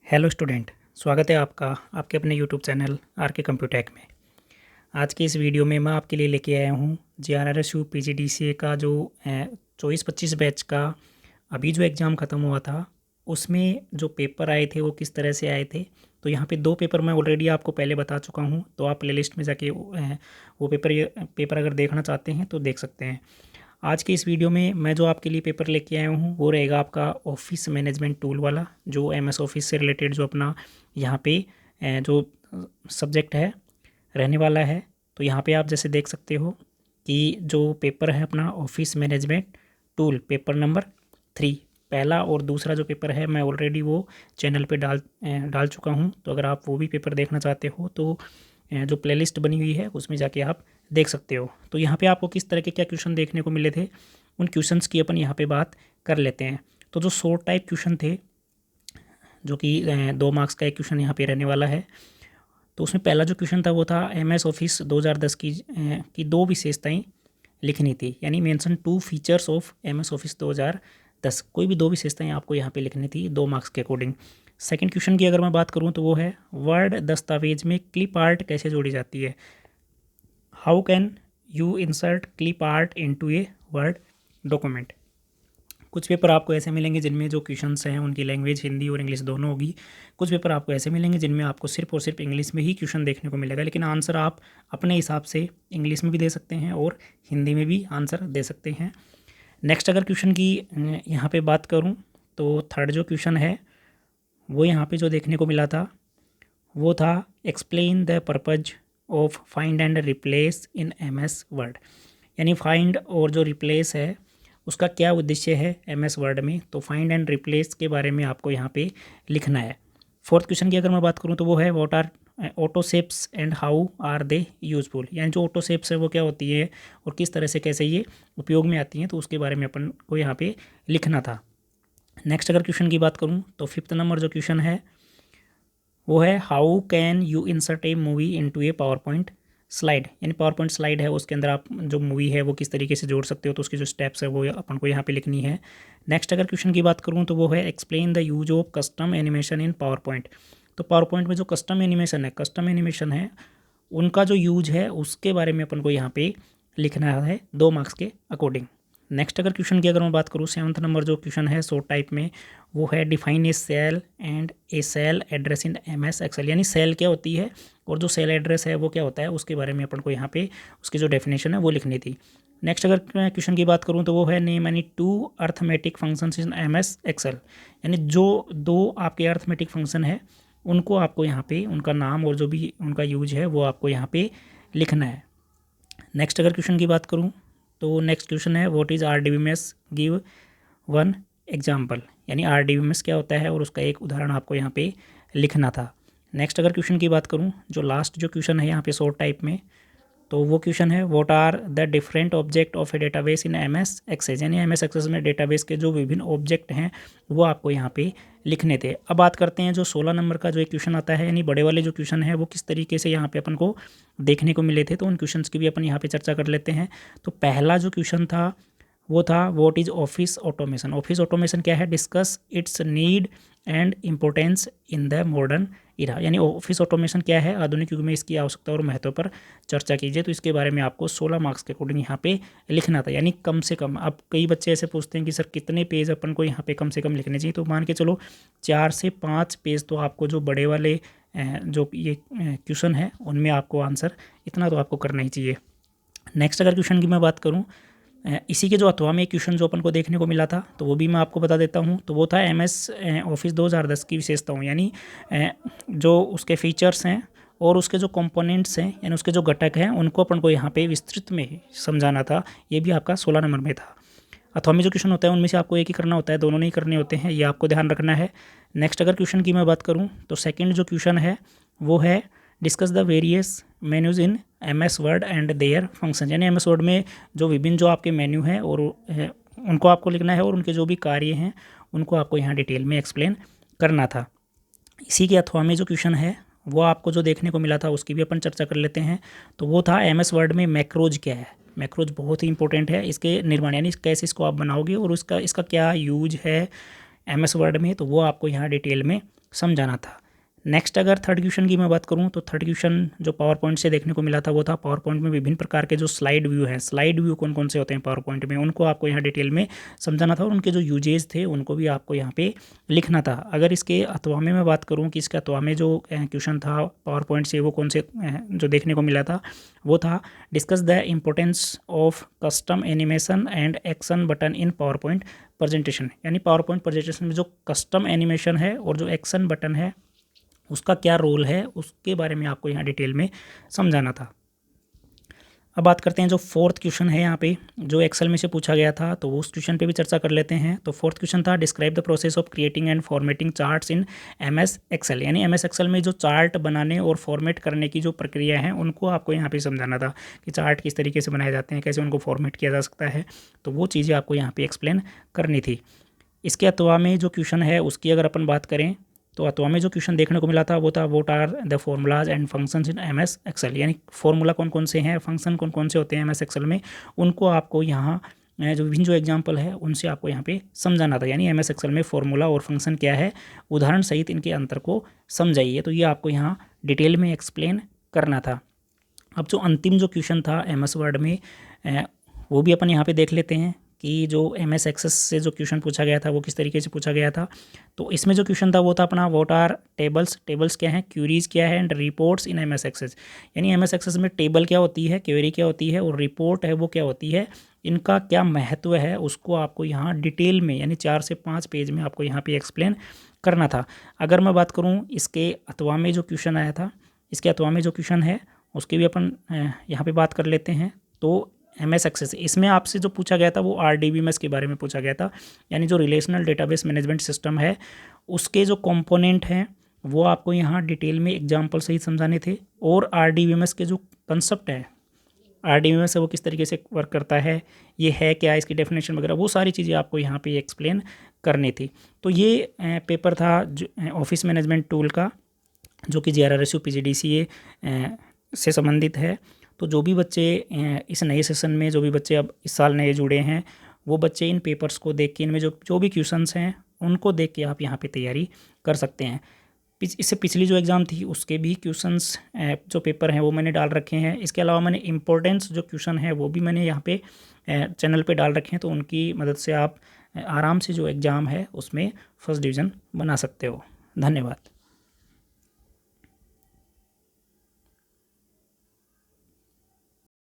Hello student, स्वागत है आपका आपके अपने यूट्यूब चैनल आर के कंप्यूटेक में। आज की इस वीडियो में मैं आपके लिए लेके आया हूँ JRRSU PGDCA का जो 24-25 बैच का अभी जो एग्ज़ाम ख़त्म हुआ था उसमें जो पेपर आए थे वो किस तरह से आए थे। तो यहाँ पे 2 पेपर मैं ऑलरेडी आपको पहले बता चुका हूँ, तो आप प्लेलिस्ट में जाके वो पेपर अगर देखना चाहते हैं तो देख सकते हैं। आज के इस वीडियो में मैं जो आपके लिए पेपर लेके आया हूँ वो रहेगा आपका ऑफिस मैनेजमेंट टूल वाला, जो MS ऑफिस से रिलेटेड जो अपना यहाँ पे जो सब्जेक्ट है रहने वाला है। तो यहाँ पे आप जैसे देख सकते हो कि जो पेपर है अपना office management tool paper number 3, पहला और दूसरा जो पेपर है मैं ऑलरेडी वो चैनल पे डाल चुका हूँ। तो अगर आप वो भी पेपर देखना चाहते हो तो जो प्लेलिस्ट बनी हुई है उसमें जाके आप देख सकते हो। तो यहाँ पे आपको किस तरह के क्या क्वेश्चन देखने को मिले थे उन क्वेश्चंस की अपन यहाँ पे बात कर लेते हैं। तो जो शॉर्ट टाइप क्वेश्चन थे, जो कि 2 मार्क्स का एक क्वेश्चन यहाँ पे रहने वाला है, तो उसमें पहला जो क्वेश्चन था वो था MS ऑफिस 2010 की 2 विशेषताएं लिखनी थी, यानी mention 2 features of MS office 2010। कोई भी 2 विशेषताएं आपको यहाँ पे लिखनी थी 2 मार्क्स के अकॉर्डिंग। सेकंड क्वेश्चन की अगर मैं बात करूँ तो वो है वर्ड दस्तावेज में क्लिप आर्ट कैसे जोड़ी जाती है। How can you insert clip art into a word document. कुछ पेपर आपको ऐसे मिलेंगे जिनमें जो क्वेश्चंस हैं उनकी लैंग्वेज हिंदी और इंग्लिश दोनों होगी। कुछ पेपर आपको ऐसे मिलेंगे जिनमें आपको सिर्फ और सिर्फ इंग्लिश में ही क्वेश्चन देखने को मिलेगा, लेकिन आंसर आप अपने हिसाब से इंग्लिश में भी दे सकते हैं और हिंदी में भी आंसर दे सकते हैं। नेक्स्ट अगर क्वेश्चन की यहाँ पे बात करूँ तो थर्ड जो क्वेश्चन है वो यहाँ पे जो देखने को मिला था वो था explain the purpose of find and replace in MS word, यानी फाइंड और जो रिप्लेस है उसका क्या उद्देश्य है MS वर्ड में। तो फाइंड एंड रिप्लेस के बारे में आपको यहाँ पे लिखना है। फोर्थ क्वेश्चन की अगर मैं बात करूँ तो वो है what are auto shapes and how are they useful, यानी जो ऑटो शेप्स है वो क्या होती है और किस तरह से कैसे ये उपयोग में आती हैं, तो उसके बारे में अपन को यहाँ पे लिखना था। नेक्स्ट अगर क्वेश्चन की बात करूँ तो 5th नंबर जो क्वेश्चन है वो है how can you insert A movie into A power point slide, यानी पावर पॉइंट स्लाइड है उसके अंदर आप जो मूवी है वो किस तरीके से जोड़ सकते हो, तो उसकी जो स्टेप्स है वो अपन को यहाँ पे लिखनी है। नेक्स्ट अगर क्वेश्चन की बात करूँ तो वो है explain the use of custom animation in power point. तो पावर पॉइंट में जो कस्टम एनिमेशन है उनका जो यूज है उसके बारे में अपन को यहाँ पे लिखना है 2 मार्क्स के अकॉर्डिंग। नेक्स्ट अगर क्वेश्चन की अगर मैं बात करूँ 7th नंबर जो क्वेश्चन है शॉर्ट टाइप में वो है define a cell and a cell address in MS Excel, यानी सेल क्या होती है और जो सेल एड्रेस है वो क्या होता है उसके बारे में अपन को यहाँ पे उसकी जो डेफिनेशन है वो लिखनी थी। नेक्स्ट अगर क्वेश्चन की बात करूँ तो वो है name any 2 arithmetic functions in MS Excel, यानी जो 2 आपके अर्थमेटिक फंक्शन है उनको आपको यहाँ पे उनका नाम और जो भी उनका यूज है वो आपको यहाँ पे लिखना है। नेक्स्ट अगर क्वेश्चन की बात करूँ तो नेक्स्ट क्वेश्चन है what is RDBMS give one example, यानी RDBMS क्या होता है और उसका एक उदाहरण आपको यहाँ पे लिखना था। नेक्स्ट अगर क्वेश्चन की बात करूँ जो लास्ट जो क्वेश्चन है यहाँ पे शॉर्ट टाइप में, तो वो क्वेश्चन है what are the different object of a database in MS Access, यानी MS एक्सेस में डेटाबेस के जो विभिन्न ऑब्जेक्ट हैं वो आपको यहाँ पे लिखने थे। अब बात करते हैं जो 16 नंबर का जो एक क्वेश्चन आता है, यानी बड़े वाले जो क्वेश्चन है वो किस तरीके से यहाँ पे अपन को देखने को मिले थे, तो उन क्वेश्चंस की भी अपन यहाँ पे चर्चा कर लेते हैं। तो पहला जो क्वेश्चन था वो था what is office automation. Office automation क्या है, discuss it's need and importance in the modern era, यानी ऑफिस ऑटोमेशन क्या है आधुनिक युग में इसकी आवश्यकता और महत्व पर चर्चा कीजिए। तो इसके बारे में आपको 16 मार्क्स के अकॉर्डिंग यहाँ पे लिखना था, यानी कम से कम। अब कई बच्चे ऐसे पूछते हैं कि सर कितने पेज अपन को यहाँ पे कम से कम लिखने चाहिए, तो मान के चलो 4 से 5 पेज तो आपको जो बड़े वाले जो ये क्वेश्चन है उनमें आपको आंसर इतना तो आपको करना ही चाहिए। नेक्स्ट अगर क्वेश्चन की मैं बात करूँ इसी के जो अथवा में क्वेश्चन जो अपन को देखने को मिला था तो वो भी मैं आपको बता देता हूँ। तो वो था MS ऑफिस 2010 की विशेषताओं, यानी जो उसके फीचर्स हैं और उसके जो कंपोनेंट्स हैं यानी उसके जो घटक हैं उनको अपन को यहाँ पे विस्तृत में समझाना था। ये भी आपका 16 नंबर में था। अथवा में जो क्वेश्चन होता है उनमें से आपको एक ही करना होता है, दोनों नहीं करने होते हैं, ये आपको ध्यान रखना है। नेक्स्ट अगर क्वेश्चन की मैं बात करूँ तो सेकेंड जो क्वेश्चन है वो है discuss the various menus in MS word and their function, यानी MS वर्ड में जो विभिन्न जो आपके मेन्यू हैं और उनको आपको लिखना है और उनके जो भी कार्य हैं उनको आपको यहाँ डिटेल में एक्सप्लेन करना था। इसी के अथवा में जो क्वेश्चन है वो आपको जो देखने को मिला था उसकी भी अपन चर्चा कर लेते हैं। तो वो था MS वर्ड में मैक्रोज क्या है। मैक्रोज बहुत ही इंपॉर्टेंट है, इसके निर्माण यानी कैसे इसको आप बनाओगे और इसका क्या यूज है MS वर्ड में, तो वो आपको यहाँ डिटेल में समझाना था। नेक्स्ट अगर थर्ड क्वेश्चन की मैं बात करूं तो थर्ड क्वेश्चन जो पावर पॉइंट से देखने को मिला था वो था पावर पॉइंट में विभिन्न प्रकार के जो स्लाइड व्यू हैं, स्लाइड व्यू कौन कौन से होते हैं पावर पॉइंट में, उनको आपको यहाँ डिटेल में समझाना था और उनके जो यूजेज थे उनको भी आपको यहाँ पे लिखना था। अगर इसके अथवा में मैं बात करूँ कि इसके अथवा में जो क्वेश्चन था पावर पॉइंट से वो कौन से जो देखने को मिला था वो था discuss the importance of custom animation and action button in power point presentation. यानी पावर पॉइंट प्रेजेंटेशन में जो कस्टम एनिमेशन है और जो एक्शन बटन है उसका क्या रोल है उसके बारे में आपको यहाँ डिटेल में समझाना था। अब बात करते हैं जो फोर्थ क्वेश्चन है यहाँ पे जो एक्सेल में से पूछा गया था, तो वो उस क्वेश्चन पे भी चर्चा कर लेते हैं। तो फोर्थ क्वेश्चन था describe the process of creating and formatting charts in MS Excel. यानी एमएस एक्सेल में जो चार्ट बनाने और फॉर्मेट करने की जो प्रक्रिया है उनको आपको यहाँ पे समझाना था कि चार्ट किस तरीके से बनाए जाते हैं, कैसे उनको फॉर्मेट किया जा सकता है, तो वो चीज़ें आपको यहाँ पर एक्सप्लेन करनी थी। इसके अथवा में जो क्वेश्चन है उसकी अगर अपन बात करें तो अथवा में जो क्वेश्चन देखने को मिला था वो था what are the formulas and functions in MS Excel. यानी फॉर्मूला कौन कौन से हैं, फंक्शन कौन कौन से होते हैं एमएस एक्सेल में, उनको आपको यहाँ जो विभिन्न जो एग्जाम्पल है उनसे आपको यहाँ पे समझाना था। यानी एमएस एक्सेल में फॉर्मूला और फंक्शन क्या है, उदाहरण सहित इनके अंतर को समझाइए। तो ये आपको यहाँ डिटेल में एक्सप्लेन करना था। अब जो अंतिम जो क्वेश्चन था एमएस वर्ड में वो भी अपन यहाँ पे देख लेते हैं कि जो एमएस एक्सेस से जो क्वेश्चन पूछा गया था वो किस तरीके से पूछा गया था। तो इसमें जो क्वेश्चन था वो था अपना व्हाट आर टेबल्स, टेबल्स क्या हैं, क्यूरीज क्या है and reports in MS Access. यानी एमएस एक्सेस में टेबल क्या होती है, क्वेरी क्या होती है और रिपोर्ट है वो क्या होती है, इनका क्या महत्व है उसको आपको यहाँ डिटेल में यानी 4 से 5 पेज में आपको यहाँ पर एक्सप्लेन करना था। अगर मैं बात करूँ इसके अथवा में जो क्वेश्चन आया था, इसके अथवा में जो क्वेश्चन है उसकी भी अपन यहाँ पे बात कर लेते हैं। तो एमएस एक्सेस इसमें आपसे जो पूछा गया था वो आरडीबीएमएस के बारे में पूछा गया था। यानी जो रिलेशनल डेटाबेस मैनेजमेंट सिस्टम है उसके जो कंपोनेंट हैं वो आपको यहाँ डिटेल में एग्जांपल सहित समझाने थे। और आरडीबीएमएस के जो कंसेप्ट है, आरडीबीएमएस से वो किस तरीके से वर्क करता है, ये है क्या, इसकी डेफिनेशन वगैरह, वो सारी चीज़ें आपको यहाँ पे एक्सप्लेन करनी थी। तो ये पेपर था ऑफिस मैनेजमेंट टूल का जो कि जीआरआरएसयू पीजीडीसीए से संबंधित है। तो जो भी बच्चे इस नए सेशन में जो भी बच्चे अब इस साल नए जुड़े हैं वो बच्चे इन पेपर्स को देख के इनमें जो भी क्वेश्चंस हैं उनको देख के आप यहाँ पे तैयारी कर सकते हैं। इससे पिछली जो एग्ज़ाम थी उसके भी क्वेश्चंस जो पेपर हैं वो मैंने डाल रखे हैं। इसके अलावा मैंने इम्पोर्टेंस जो क्वेश्चन है वो भी मैंने यहाँ पे चैनल पे डाल रखे हैं, तो उनकी मदद से आप आराम से जो एग्ज़ाम है उसमें फर्स्ट डिवीज़न बना सकते हो। धन्यवाद।